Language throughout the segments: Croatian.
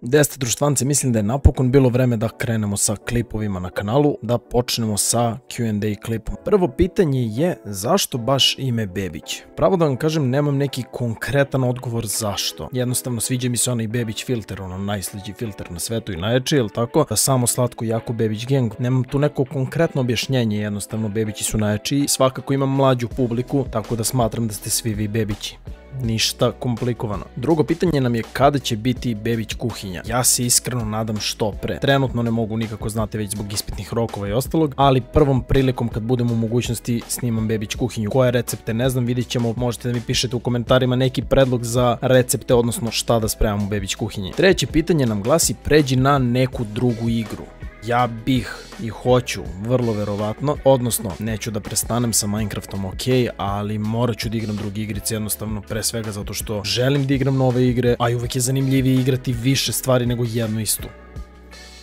10 društvance, mislim da je napokon bilo vreme da krenemo sa klipovima na kanalu, da počnemo sa Q&A klipom. Prvo pitanje je zašto baš ime Bebić? Pravo da vam kažem, nemam neki konkretan odgovor zašto. Jednostavno sviđa mi se onaj Bebić filter, ono najslađi filter na svetu i najjači, jel tako? Samo slatko jako Bebić gang. Nemam tu neko konkretno objašnjenje, jednostavno Bebići su najjači i svakako imam mlađu publiku, tako da smatram da ste svi vi Bebići. Ništa komplikovano. Drugo pitanje nam je kada će biti Bebić kuhinja. Ja se iskreno nadam što pre. Trenutno ne mogu nikako, znate, već zbog ispitnih rokova i ostalog, ali prvom prilikom kad budemo u mogućnosti snimam Bebić kuhinju. Koje recepte ne znam, vidjet ćemo, možete da mi pišete u komentarima neki predlog za recepte, odnosno šta da spremam u Bebić kuhinji. Treće pitanje nam glasi pređi na neku drugu igru. Ja bih i hoću, vrlo verovatno, odnosno neću da prestanem sa Minecraftom, ok, ali morat ću da igram druge igrice, jednostavno pre svega zato što želim da igram nove igre, a i uvek je zanimljivije igrati više stvari nego jednu istu.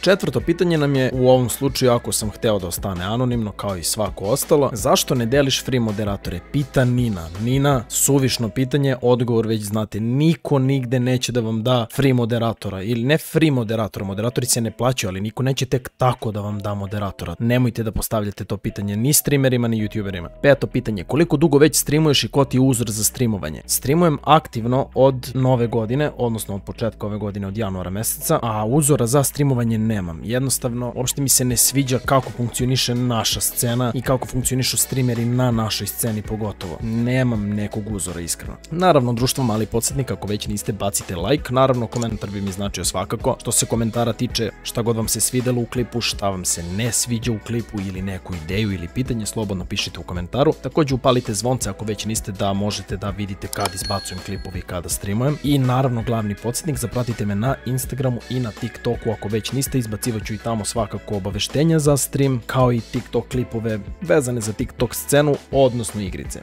Četvrto pitanje nam je, u ovom slučaju ako sam hteo da ostane anonimno kao i svako ostalo, zašto ne deliš free moderatore? Pita Nina. Nina, suvišno pitanje, odgovor već znate, niko nigde neće da vam da free moderatora, ili ne free moderatora, moderatori se ne plaćaju, ali niko neće tek tako da vam da moderatora. Nemojte da postavljate to pitanje ni streamerima ni youtuberima. Peto pitanje, koliko dugo već streamuješ i ko ti je uzor za streamovanje? Streamujem aktivno od nove godine, odnosno od početka ove godine, od januara meseca, a uzora za streamovanje nemam. Jednostavno, uopšte mi se ne sviđa kako funkcioniše naša scena i kako funkcionišu streameri na našoj sceni pogotovo. Nemam nekog uzora, iskreno. Naravno, društvo mali podsjetnik, ako već niste, bacite like, naravno komentar bi mi značio svakako. Što se komentara tiče, šta god vam se svidelo u klipu, šta vam se ne sviđa u klipu ili neku ideju ili pitanje, slobodno pišite u komentaru. Također upalite zvonce ako već niste, da možete da vidite kad izbacujem klipovi i kada streamujem. I naravno, glavni podsjetnik, zapratite me na Instagramu i na TikToku ako već niste, izbacivaću i tamo svakako obaveštenja za stream, kao i TikTok klipove vezane za TikTok scenu, odnosno igrice.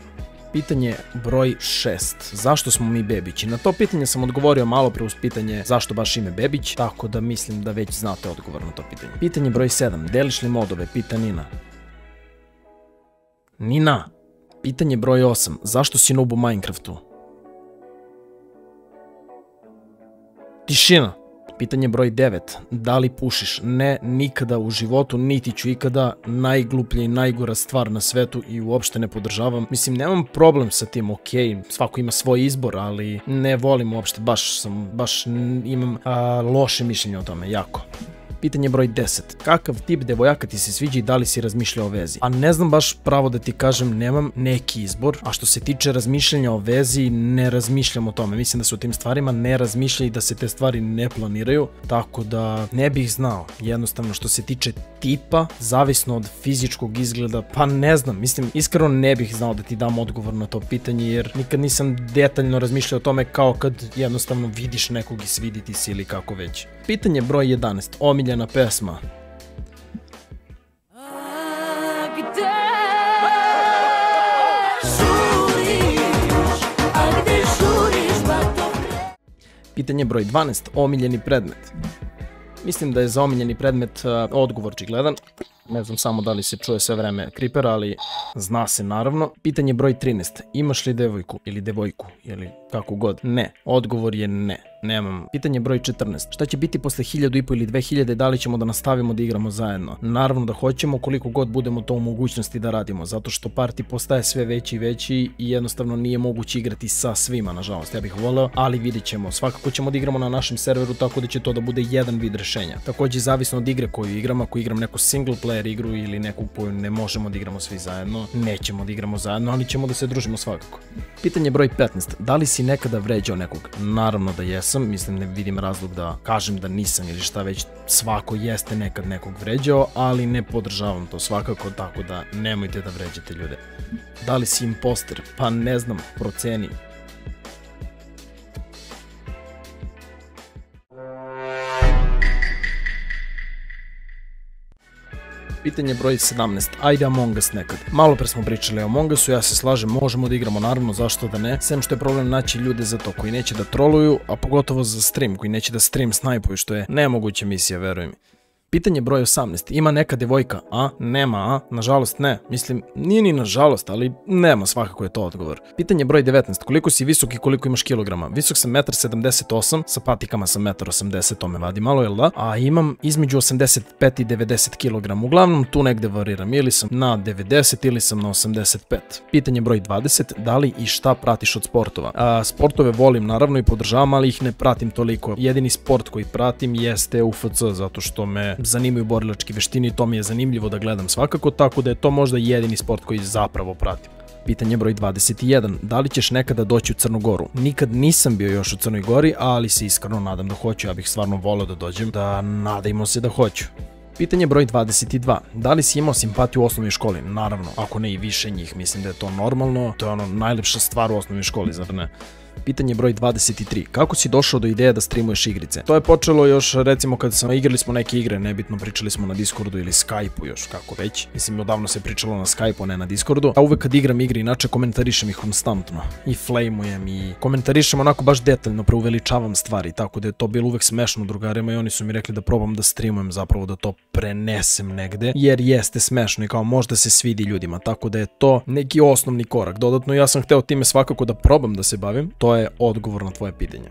Pitanje broj 6. Zašto smo mi Bebići? Na to pitanje sam odgovorio malo pre uz pitanje zašto baš ime Bebić, tako da mislim da već znate odgovor na to pitanje. Pitanje broj 7. Deliš li modove? Pita Nina. Nina. Pitanje broj 8. Zašto si noob u Minecraftu? Tišina. Pitanje broj 9. Da li pušiš? Ne, nikada u životu, niti ću ikada. Najgluplja i najgora stvar na svetu i uopšte ne podržavam. Mislim, nemam problem sa tim, ok, svako ima svoj izbor, ali ne volim uopšte, baš imam loše mišljenje o tome, jako. Pitanje broj 10. Kakav tip devojaka ti se sviđa i da li si razmišljao o vezi? A ne znam baš pravo da ti kažem, nemam neki izbor, a što se tiče razmišljanja o vezi, ne razmišljam o tome. Mislim da se o tim stvarima ne razmišlja i da se te stvari ne planiraju, tako da ne bih znao. Jednostavno, što se tiče tipa, zavisno od fizičkog izgleda, pa ne znam, mislim, iskreno ne bih znao da ti dam odgovor na to pitanje, jer nikad nisam detaljno razmišljao o tome kao kad jednostavno vidiš nekog i svidi ti se ili kako već. Pitanje broj 11. Omiljena pesma. Pitanje broj 12. Omiljeni predmet. Mislim da je za omiljeni predmet odgovor očigledan. Ne znam samo da li se čuje sve vreme Creeper, ali zna se naravno. Pitanje broj 13. Imaš li devojku ili devojku ili kako god? Ne. Odgovor je ne. Nemam. Pitanje broj 14. Šta će biti posle 1500 ili 2000, da li ćemo da nastavimo da igramo zajedno? Naravno da hoćemo, koliko god budemo to u mogućnosti da radimo, zato što party postaje sve veći i veći i jednostavno nije moguće igrati sa svima, nažalost. Ja bih voleo, ali vidjet ćemo. Svakako ćemo da igramo na našem serveru, tako da će to da bude jedan vid rešenja. Također zavisno od igre koju igram, ako igram neku single player igru ili neku koju ne možemo da igramo svi zajedno, nećemo da igramo zajedno, ali ćemo da se družimo svakako. Pitanje broj 15. Da li si nekada vređao nekog? Naravno da jesam. Mislim, ne vidim razlog da kažem da nisam ili šta već, svako jeste nekad nekog vređao, ali ne podržavam to svakako, tako da nemojte da vređate ljude. Da li si imposter? Pa ne znam, proceni. Pitanje broj 17. Ajde Among Us nekad. Malo pre smo pričali o Among Usu, ja se slažem, možemo da igramo, naravno, zašto da ne. Sem što je problem naći ljude za to koji neće da troluju, a pogotovo za stream, koji neće da stream snajpuju, što je nemoguća misija, veruj mi. Pitanje broj 18. Ima neka devojka? A? Nema, a? Nažalost ne. Mislim, nije ni nažalost, ali nema, svakako je to odgovor. Pitanje broj 19. Koliko si visok i koliko imaš kilograma? Visok sam 1,78 m, sa patikama sam 1,80 m, to me vadi malo, jel da? A imam između 85 i 90 kg. Uglavnom tu negde variram, ili sam na 90 ili sam na 85. Pitanje broj 20. Da li i šta pratiš od sportova? Sportove volim naravno i podržavam, ali ih ne pratim toliko. Jedini sport koji pratim jeste UFC, zato što me zanimaju borilačke veštine i to mi je zanimljivo da gledam svakako, tako da je to možda jedini sport koji zapravo pratim. Pitanje broj 21. Da li ćeš nekada doći u Crnu Goru? Nikad nisam bio još u Crnoj Gori, ali se iskreno nadam da hoću. Ja bih stvarno voleo da dođem, da nadajmo se da hoću. Pitanje broj 22. Da li si imao simpatiju u osnovnoj školi? Naravno, ako ne i više njih, mislim da je to normalno. To je ono najlepša stvar u osnovnoj školi, zar ne? Pitanje broj 23. Kako si došao do ideje da streamuješ igrice? To je počelo još recimo kad igrali smo neke igre, nebitno pričali smo na Discordu ili Skypeu još, kako već. Mislim, odavno se pričalo na Skypeu, ne na Discordu. A uvek kad igram igre, inače komentarišem ih konstantno. I flameujem i komentarišem onako baš detaljno, preuveličavam stvari. Tako da je to bilo uvek smešno drugarima i oni su mi rekli da probam da streamujem, zapravo da to prenesem negde. Jer jeste smešno i kao možda se svidi ljudima. Tako da je to neki osnovni korak. Dodatno ja sam hteo time svakako da probam da se bavim. To je odgovor na tvoje pitanje.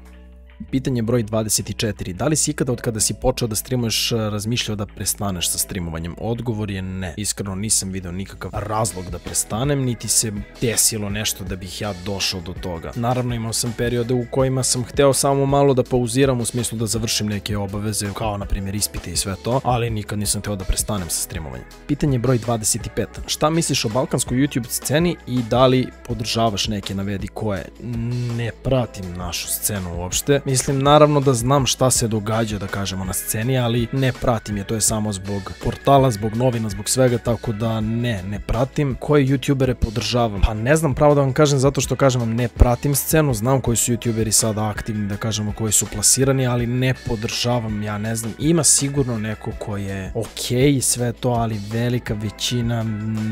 Pitanje broj 24. Da li si ikada od kada si počeo da streamuješ razmišljao da prestaneš sa streamovanjem? Odgovor je ne. Iskreno nisam video nikakav razlog da prestanem, niti se desilo nešto da bih ja došao do toga. Naravno imao sam periode u kojima sam hteo samo malo da pauziram u smislu da završim neke obaveze, kao na primjer ispite i sve to, ali nikad nisam hteo da prestanem sa streamovanjem. Pitanje broj 25. Šta misliš o balkanskoj YouTube sceni i da li podržavaš neke, navedi koje? Ne pratim našu scenu uopšte. Mislim, naravno da znam šta se događa, da kažemo, na sceni, ali ne pratim je, to je samo zbog portala, zbog novina, zbog svega, tako da ne pratim. Koje youtubere podržavam? Pa ne znam pravo da vam kažem, zato što kažem vam ne pratim scenu, znam koji su youtuberi sada aktivni, da kažemo, koji su plasirani, ali ne podržavam, ja ne znam, ima sigurno neko koji je okej, sve to, ali velika većina,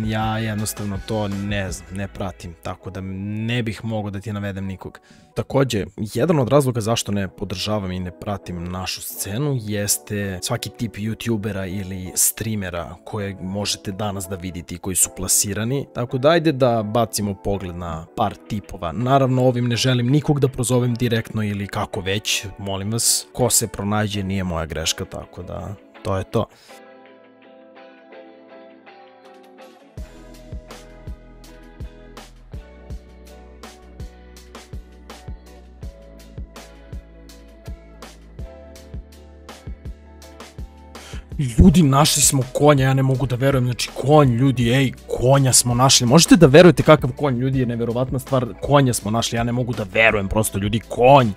ja jednostavno to ne znam, ne pratim, tako da ne bih mogao da ti navedem nikog. Takođe, jedan od razloga zašto ne podržavam i ne pratim našu scenu jeste svaki tip youtubera ili streamera koje možete danas da vidite i koji su plasirani, tako da ajde da bacimo pogled na par tipova. Naravno, ovim ne želim nikog da prozovem direktno ili kako već, molim vas, ko se pronađe nije moja greška, tako da to je to. Ljudi, našli smo konja, ja ne mogu da verujem, znači konj, ljudi, ej, konja smo našli, možete da verujete kakav konj, ljudi, je neverovatna stvar, konja smo našli, ja ne mogu da verujem, prosto, ljudi, konj.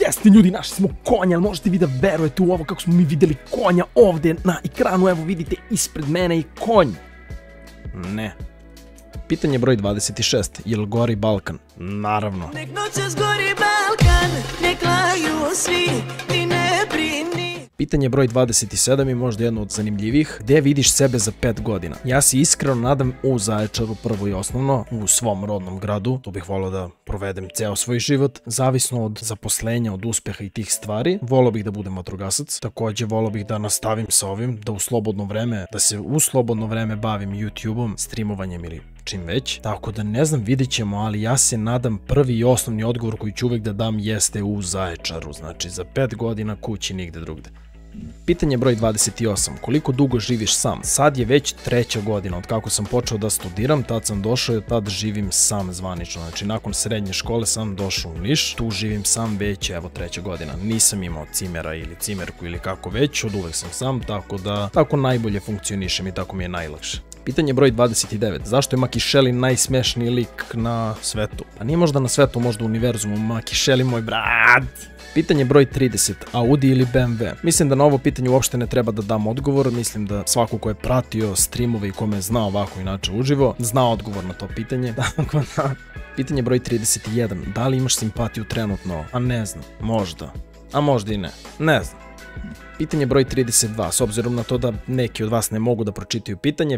Jeste, ljudi, našli smo konja, ali možete vi da verujete u ovo kako smo mi videli konja ovde na ekranu, evo vidite ispred mene i konj. Ne. Pitanje broj 26, jel gori Balkan? Naravno. Nek noćas gori Balkan, nek laju svi, ti ne brini. Pitanje broj 27 je možda jedno od zanimljivih. Gde vidiš sebe za 5 godina? Ja se iskreno nadam u Zaječaru, prvo i osnovno, u svom rodnom gradu. Tu bih volao da provedem ceo svoj život. Zavisno od zaposlenja, od uspeha i tih stvari. Volao bih da budem vatrogasac. Takođe, volao bih da nastavim sa ovim, da se u slobodno vreme bavim YouTube-om, streamovanjem ili čim već. Tako da ne znam, vidjet ćemo, ali ja se nadam prvi i osnovni odgovor koji ću uvek da dam jeste u Zaječaru. Znači za 5 godina kući nigde drugde. Pitanje broj 28. Koliko dugo živiš sam? Sad je već 3. godina od kako sam počeo da studiram, tad sam došao i od tad živim sam zvanično. Znači nakon srednje škole sam došao u Niš, tu živim sam već evo 3. godina. Nisam imao cimera ili cimerku ili kako već, od uvek sam sam, tako da tako najbolje funkcionišem i tako mi je najlakše. Pitanje broj 29. Zašto je Maki Shelly najsmešniji lik na svetu? Pa nije možda na svetu, možda u univerzumu. Maki Shelly moj brat. Pitanje broj 30. Audi ili BMW? Mislim da na ovo pitanje uopšte ne treba da dam odgovor. Mislim da svako ko je pratio streamove i kome zna ovako inače uživo, zna odgovor na to pitanje. Pitanje broj 31. Da li imaš simpatiju trenutno? A ne znam. Možda. A možda i ne. Ne znam. Pitanje broj 32, s obzirom na to da neki od vas ne mogu da pročitaju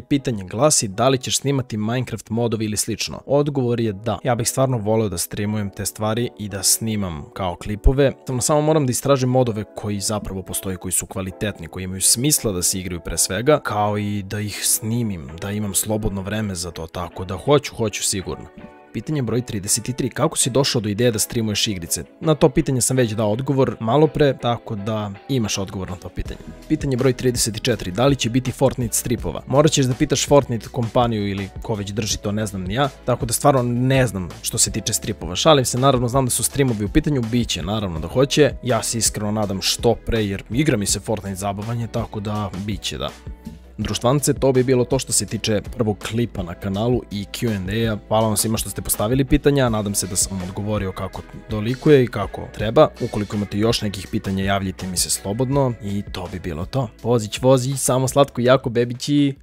pitanje glasi da li ćeš snimati Minecraft modovi ili slično. Odgovor je da. Ja bih stvarno voleo da streamujem te stvari i da snimam kao klipove. Samo moram da istražim modove koji zapravo postoje, koji su kvalitetni, koji imaju smisla da se igraju pre svega, kao i da ih snimim, da imam slobodno vreme za to, tako da hoću sigurno. Pitanje broj 33. Kako si došao do ideje da streamuješ igrice? Na to pitanje sam već dao odgovor malo pre, tako da imaš odgovor na to pitanje. Pitanje broj 34. Da li će biti Fortnite stripova? Morat ćeš da pitaš Fortnite kompaniju ili ko već drži to, ne znam ni ja, tako da stvarno ne znam što se tiče stripova. Šalim se, naravno znam da su streamovi u pitanju, biće, naravno da hoće. Ja se iskreno nadam što pre jer igra mi se Fortnite zabavanje, tako da biće, da. Društvance, to bi bilo to što se tiče prvog klipa na kanalu i Q&A-a. Hvala vam svima što ste postavili pitanja, nadam se da sam vam odgovorio kako dolikuje i kako treba. Ukoliko imate još nekih pitanja, javljite mi se slobodno i to bi bilo to. Vozić vozi, samo slatko jako bebići.